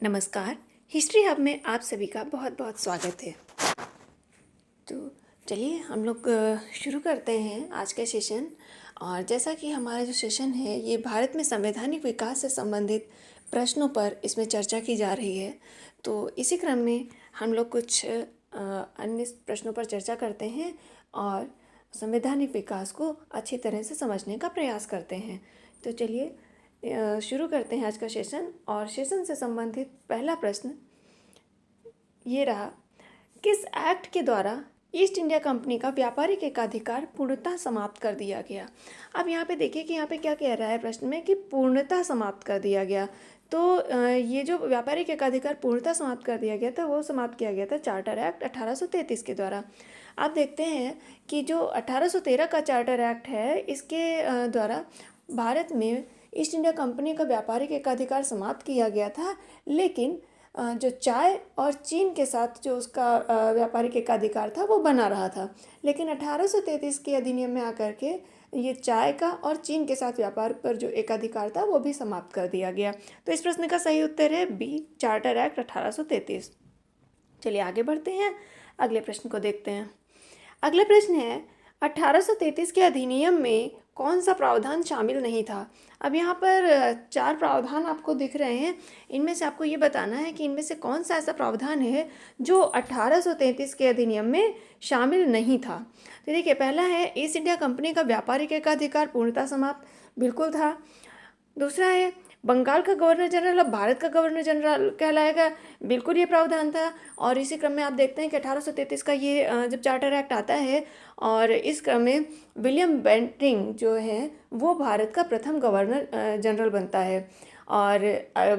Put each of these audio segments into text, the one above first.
नमस्कार। History hub में आप सभी का बहुत बहुत स्वागत है। तो चलिए हम लोग शुरू करते हैं आज का सेशन। और जैसा कि हमारा जो सेशन है ये भारत में संवैधानिक विकास से संबंधित प्रश्नों पर इसमें चर्चा की जा रही है। तो इसी क्रम में हम लोग कुछ अन्य प्रश्नों पर चर्चा करते हैं और संवैधानिक विकास को अच्छी तरह से समझने का प्रयास करते हैं। तो चलिए शुरू करते हैं आज का सेशन। और सेशन से संबंधित पहला प्रश्न ये रहा, किस एक्ट के द्वारा ईस्ट इंडिया कंपनी का व्यापारिक एकाधिकार पूर्णतः समाप्त कर दिया गया। अब यहाँ पे देखिए कि यहाँ पे क्या कह रहा है प्रश्न में कि पूर्णतः समाप्त कर दिया गया। तो ये जो व्यापारिक एकाधिकार पूर्णतः समाप्त कर दिया गया था वो समाप्त किया गया था चार्टर एक्ट 1833 के द्वारा। आप देखते हैं कि जो 1813 का चार्टर एक्ट है इसके द्वारा भारत में ईस्ट इंडिया कंपनी का व्यापारिक एकाधिकार समाप्त किया गया था, लेकिन जो चाय और चीन के साथ जो उसका व्यापारिक एकाधिकार था वो बना रहा था। लेकिन 1833 के अधिनियम में आकर के ये चाय का और चीन के साथ व्यापार पर जो एकाधिकार था वो भी समाप्त कर दिया गया। तो इस प्रश्न का सही उत्तर है बी, चार्टर एक्ट 1833। चलिए आगे बढ़ते हैं, अगले प्रश्न को देखते हैं। अगला प्रश्न है, 1833 के अधिनियम में कौन सा प्रावधान शामिल नहीं था। अब यहाँ पर 4 प्रावधान आपको दिख रहे हैं। इनमें से आपको ये बताना है कि इनमें से कौन सा ऐसा प्रावधान है जो 1833 के अधिनियम में शामिल नहीं था। तो देखिए, पहला है ईस्ट इंडिया कंपनी का व्यापारिक एकाधिकार पूर्णतः समाप्त, बिल्कुल था। दूसरा है बंगाल का गवर्नर जनरल अब भारत का गवर्नर जनरल कहलाएगा, बिल्कुल ये प्रावधान था। और इसी क्रम में आप देखते हैं कि 1833 का ये जब चार्टर एक्ट आता है और इस क्रम में विलियम बेंटिंक जो है वो भारत का प्रथम गवर्नर जनरल बनता है। और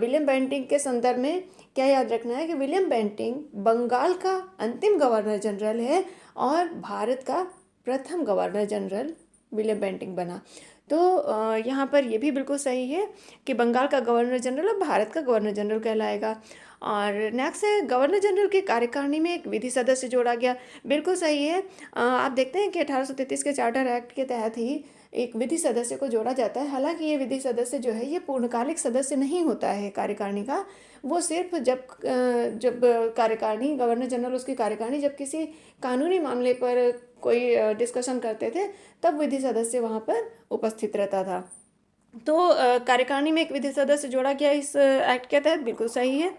विलियम बेंटिंक के संदर्भ में क्या याद रखना है कि विलियम बेंटिंक बंगाल का अंतिम गवर्नर जनरल है और भारत का प्रथम गवर्नर जनरल विलियम बेंटिंक बना। तो यहाँ पर ये भी बिल्कुल सही है कि बंगाल का गवर्नर जनरल अब भारत का गवर्नर जनरल कहलाएगा। और नेक्स्ट है गवर्नर जनरल की कार्यकारिणी में एक विधि सदस्य जोड़ा गया, बिल्कुल सही है। आप देखते हैं कि 1833 के चार्टर एक्ट के तहत ही एक विधि सदस्य को जोड़ा जाता है। हालांकि ये विधि सदस्य जो है ये पूर्णकालिक सदस्य नहीं होता है कार्यकारिणी का। वो सिर्फ जब कार्यकारिणी गवर्नर जनरल उसकी कार्यकारिणी जब किसी कानूनी मामले पर कोई डिस्कशन करते थे तब विधि सदस्य वहाँ पर उपस्थित रहता था। तो कार्यकारिणी में एक विधि सदस्य जोड़ा गया इस एक्ट के तहत, बिल्कुल सही है।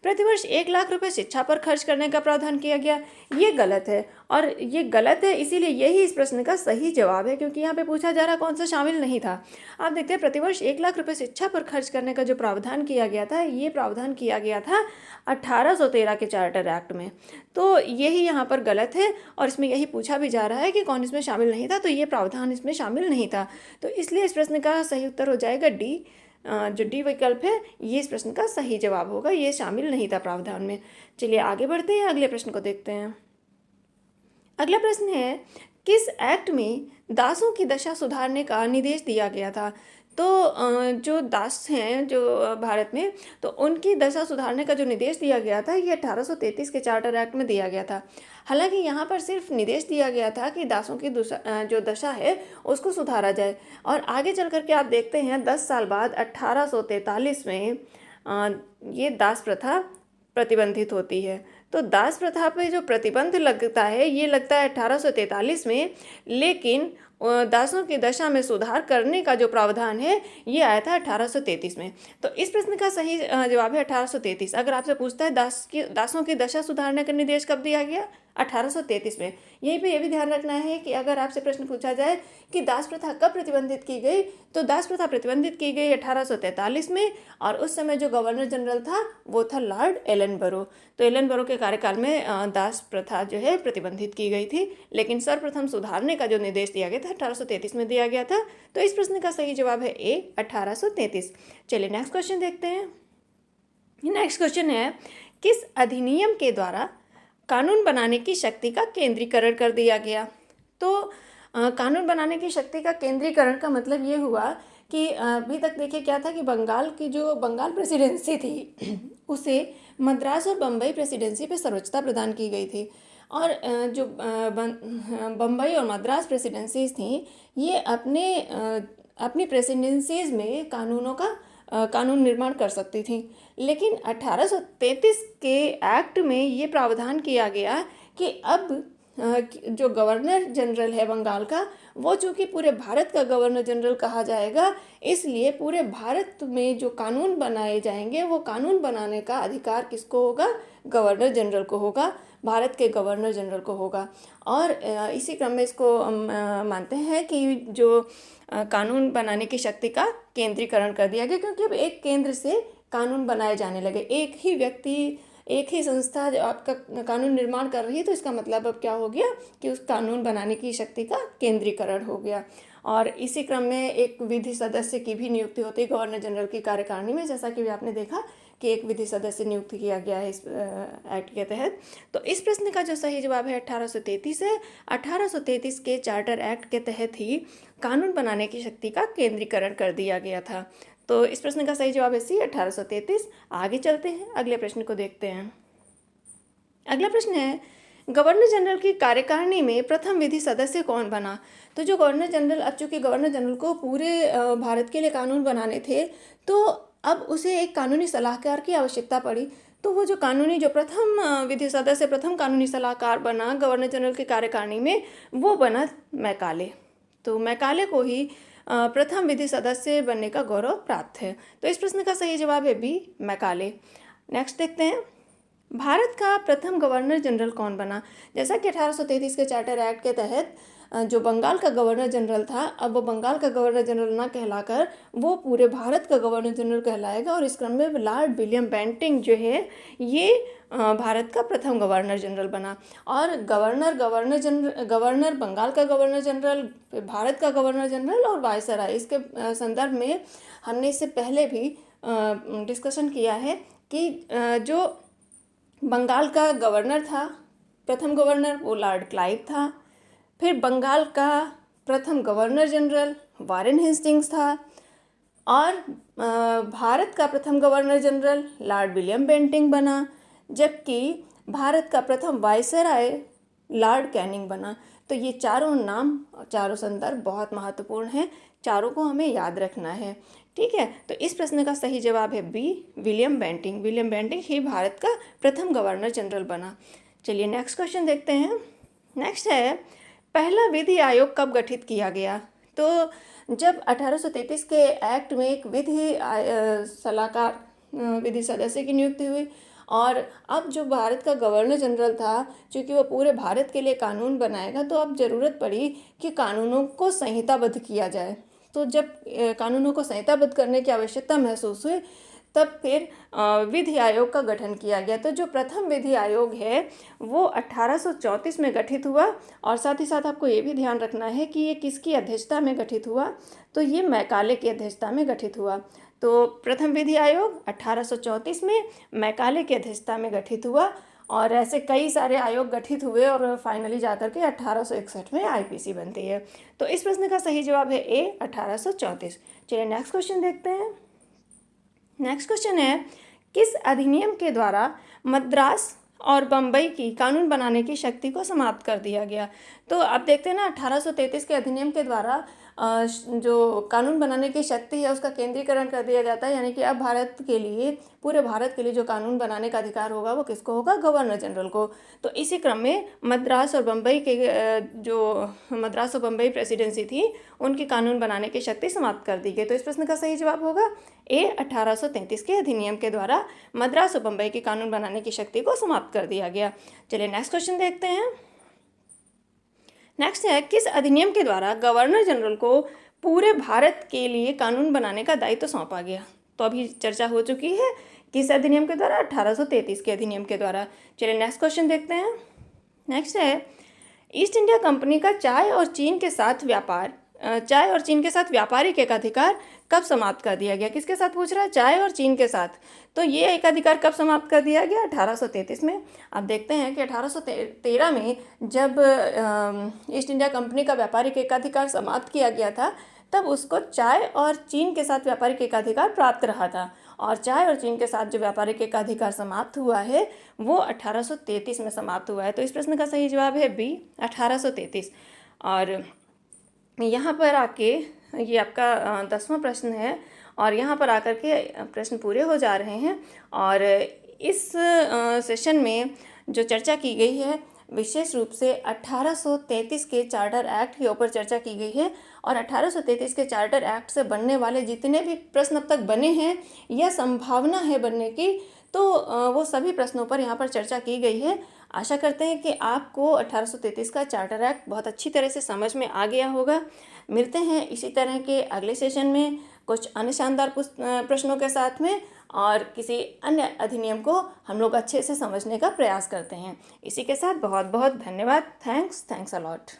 प्रतिवर्ष 1 लाख रुपए शिक्षा पर खर्च करने का प्रावधान किया गया, ये गलत है। और ये गलत है इसीलिए यही इस प्रश्न का सही जवाब है, क्योंकि यहाँ पे पूछा जा रहा कौन सा शामिल नहीं था। आप देखते हैं प्रतिवर्ष 1 लाख रुपए शिक्षा पर खर्च करने का जो प्रावधान किया गया था ये प्रावधान किया गया था 1813 के चार्टर एक्ट में। तो यही यहाँ पर गलत है और इसमें यही पूछा भी जा रहा है कि कौन इसमें शामिल नहीं था, तो ये प्रावधान इसमें शामिल नहीं था। तो इसलिए इस प्रश्न का सही उत्तर हो जाएगा डी। जो डी विकल्प है ये इस प्रश्न का सही जवाब होगा, ये शामिल नहीं था प्रावधान में। चलिए आगे बढ़ते हैं, अगले प्रश्न को देखते हैं। अगला प्रश्न है, किस एक्ट में दासों की दशा सुधारने का निर्देश दिया गया था। तो जो दास हैं जो भारत में, तो उनकी दशा सुधारने का जो निर्देश दिया गया था ये 1833 के चार्टर एक्ट में दिया गया था। हालांकि यहाँ पर सिर्फ निर्देश दिया गया था कि दासों की जो दशा है उसको सुधारा जाए। और आगे चल करके आप देखते हैं 10 साल बाद 1843 में ये दास प्रथा प्रतिबंधित होती है। तो दास प्रथा पे जो प्रतिबंध लगता है ये लगता है 1843 में, लेकिन दासों की दशा में सुधार करने का जो प्रावधान है ये आया था 1833 में। तो इस प्रश्न का सही जवाब है 1833। अगर आपसे पूछता है दासों की दशा सुधारने का निर्देश कब दिया गया, 1833 में। यहीं पे ये भी ध्यान रखना है कि अगर आपसे प्रश्न पूछा जाए कि दास प्रथा कब प्रतिबंधित की गई, तो दास प्रथा प्रतिबंधित की गई 1843 में। और उस समय जो गवर्नर जनरल था वो था लॉर्ड एलनबरो। तो एलनबरो के कार्यकाल में दास प्रथा जो है प्रतिबंधित की गई थी, लेकिन सर्वप्रथम सुधारने का जो निर्देश दिया गया था 1833 में दिया गया था। तो इस प्रश्न का सही जवाब है ए, 1833। चलिए नेक्स्ट क्वेश्चन देखते हैं। नेक्स्ट क्वेश्चन है, किस अधिनियम के द्वारा कानून बनाने की शक्ति का केंद्रीकरण कर दिया गया। तो कानून बनाने की शक्ति का केंद्रीकरण का मतलब ये हुआ कि अभी तक देखिए क्या था कि बंगाल प्रेसिडेंसी थी उसे मद्रास और बम्बई प्रेसिडेंसी पे सर्वोच्चता प्रदान की गई थी। और जो बम्बई और मद्रास प्रेसिडेंसीज थी ये अपनी प्रेसिडेंसीज में कानूनों का कानून निर्माण कर सकती थी। लेकिन 1833 के एक्ट में ये प्रावधान किया गया कि अब जो गवर्नर जनरल है बंगाल का, वो चूँकि पूरे भारत का गवर्नर जनरल कहा जाएगा, इसलिए पूरे भारत में जो कानून बनाए जाएंगे वो कानून बनाने का अधिकार किसको होगा? गवर्नर जनरल को होगा, भारत के गवर्नर जनरल को होगा। और इसी क्रम में इसको हम मानते हैं कि जो कानून बनाने की शक्ति का केंद्रीकरण कर दिया गया, क्योंकि अब एक केंद्र से कानून बनाए जाने लगे। एक ही व्यक्ति, एक ही संस्था जो आपका कानून निर्माण कर रही है, तो इसका मतलब अब क्या हो गया कि उस कानून बनाने की शक्ति का केंद्रीकरण हो गया। और इसी क्रम में एक विधि सदस्य की भी नियुक्ति होती है गवर्नर जनरल की कार्यकारिणी में, जैसा कि आपने देखा कि एक विधि सदस्य नियुक्त किया गया है इस एक्ट के तहत। तो इस प्रश्न का जो सही जवाब है 1833 है। 1833 के चार्टर एक्ट के तहत ही कानून बनाने की शक्ति का केंद्रीकरण कर दिया गया था। तो इस प्रश्न का सही जवाब है सी, 1833। आगे चलते हैं, अगले प्रश्न को देखते हैं। अगला प्रश्न है, गवर्नर जनरल की कार्यकारिणी में प्रथम विधि सदस्य कौन बना? तो जो गवर्नर जनरल, अब चूँकि गवर्नर जनरल को पूरे भारत के लिए कानून बनाने थे, तो अब उसे एक कानूनी सलाहकार की आवश्यकता पड़ी। तो वो जो प्रथम विधि सदस्य, प्रथम कानूनी सलाहकार बना गवर्नर जनरल की कार्यकारिणी में, वो बना मैकाले। तो मैकाले को ही प्रथम विधि सदस्य बनने का गौरव प्राप्त है। तो इस प्रश्न का सही जवाब है बी, मैकाले। नेक्स्ट देखते हैं, भारत का प्रथम गवर्नर जनरल कौन बना? जैसा कि 1833 के चार्टर एक्ट के तहत जो बंगाल का गवर्नर जनरल था, अब वो बंगाल का गवर्नर जनरल ना कहलाकर वो पूरे भारत का गवर्नर जनरल कहलाएगा। और इस क्रम में लॉर्ड विलियम बेंटिंक जो है ये भारत का प्रथम गवर्नर जनरल बना। और गवर्नर बंगाल का गवर्नर जनरल, भारत का गवर्नर जनरल और वायसराय, इसके संदर्भ में हमने इससे पहले भी डिस्कशन किया है कि जो बंगाल का गवर्नर था, प्रथम गवर्नर, वो लॉर्ड क्लाइव था। फिर बंगाल का प्रथम गवर्नर जनरल वारेन हेस्टिंग्स था। और भारत का प्रथम governor general Lord William Bentinck बना, जबकि भारत का प्रथम वायसराय लॉर्ड कैनिंग बना। तो ये चारों नाम, चारों संदर्भ बहुत महत्वपूर्ण हैं, चारों को हमें याद रखना है। ठीक है, तो इस प्रश्न का सही जवाब है B, William Bentinck. William Bentinck ही भारत का प्रथम गवर्नर जनरल बना। चलिए नेक्स्ट क्वेश्चन देखते हैं। नेक्स्ट है, पहला विधि आयोग कब गठित किया गया? तो जब 1833 के एक्ट में एक सलाहकार विधि सदस्य की नियुक्ति हुई, और अब जो भारत का गवर्नर जनरल था, चूँकि वो पूरे भारत के लिए कानून बनाएगा, तो अब ज़रूरत पड़ी कि कानूनों को संहिताबद्ध किया जाए। तो जब कानूनों को संहिताबद्ध करने की आवश्यकता महसूस हुई, तब फिर विधि आयोग का गठन किया गया। तो जो प्रथम विधि आयोग है वो 1834 में गठित हुआ। और साथ ही साथ आपको ये भी ध्यान रखना है कि ये किसकी अध्यक्षता में गठित हुआ? तो ये मैकाले की अध्यक्षता में गठित हुआ। तो प्रथम विधि आयोग 1834 में मैकाले की अध्यक्षता में गठित हुआ। और ऐसे कई सारे आयोग गठित हुए और फाइनली जाकर के 1861 में आईपीसी बनती है। तो इस प्रश्न का सही जवाब है ए, 1834। चलिए नेक्स्ट क्वेश्चन देखते हैं। नेक्स्ट क्वेश्चन है, किस अधिनियम के द्वारा मद्रास और बम्बई की कानून बनाने की शक्ति को समाप्त कर दिया गया? तो आप देखते हैं ना, 1833 के अधिनियम के द्वारा जो कानून बनाने की शक्ति है उसका केंद्रीकरण कर दिया जाता है। यानी कि अब भारत के लिए, पूरे भारत के लिए जो कानून बनाने का अधिकार होगा वो किसको होगा? गवर्नर जनरल को। तो इसी क्रम में मद्रास और बम्बई के जो मद्रास और बम्बई प्रेसिडेंसी थी, उनकी कानून बनाने की शक्ति समाप्त कर दी गई। तो इस प्रश्न का सही जवाब होगा ए, 1833 के अधिनियम के द्वारा मद्रास और बम्बई की कानून बनाने की शक्ति को समाप्त कर दिया गया। चलिए नेक्स्ट क्वेश्चन देखते हैं। नेक्स्ट है, किस अधिनियम के द्वारा गवर्नर जनरल को पूरे भारत के लिए कानून बनाने का दायित्व सौंपा गया? तो अभी चर्चा हो चुकी है, किस अधिनियम के द्वारा? 1833 के अधिनियम के द्वारा। चलिए नेक्स्ट क्वेश्चन देखते हैं। नेक्स्ट है, ईस्ट इंडिया कंपनी का चाय और चीन के साथ व्यापारिक एकाधिकार कब समाप्त कर दिया गया? किसके साथ पूछ रहा है? चाय और चीन के साथ। तो ये एकाधिकार कब समाप्त कर दिया गया? 1833 में। अब देखते हैं कि 1813 में जब ईस्ट इंडिया कंपनी का व्यापारिक एकाधिकार समाप्त किया गया था, तब उसको चाय और चीन के साथ व्यापारिक एकाधिकार प्राप्त रहा था। और चाय और चीन के साथ जो व्यापारिक एकाधिकार समाप्त हुआ है वो 1833 में समाप्त हुआ है। तो इस प्रश्न का सही जवाब है बी, 1833। और यहाँ पर आके ये आपका 10वां प्रश्न है, और यहाँ पर आकर के प्रश्न पूरे हो जा रहे हैं। और इस सेशन में जो चर्चा की गई है विशेष रूप से 1833 के चार्टर एक्ट के ऊपर चर्चा की गई है। और 1833 के चार्टर एक्ट से बनने वाले जितने भी प्रश्न अब तक बने हैं या संभावना है बनने की, तो वो सभी प्रश्नों पर यहाँ पर चर्चा की गई है। आशा करते हैं कि आपको 1833 का चार्टर एक्ट बहुत अच्छी तरह से समझ में आ गया होगा। मिलते हैं इसी तरह के अगले सेशन में कुछ अन्य शानदार प्रश्नों के साथ में, और किसी अन्य अधिनियम को हम लोग अच्छे से समझने का प्रयास करते हैं। इसी के साथ बहुत बहुत धन्यवाद। Thanks a lot.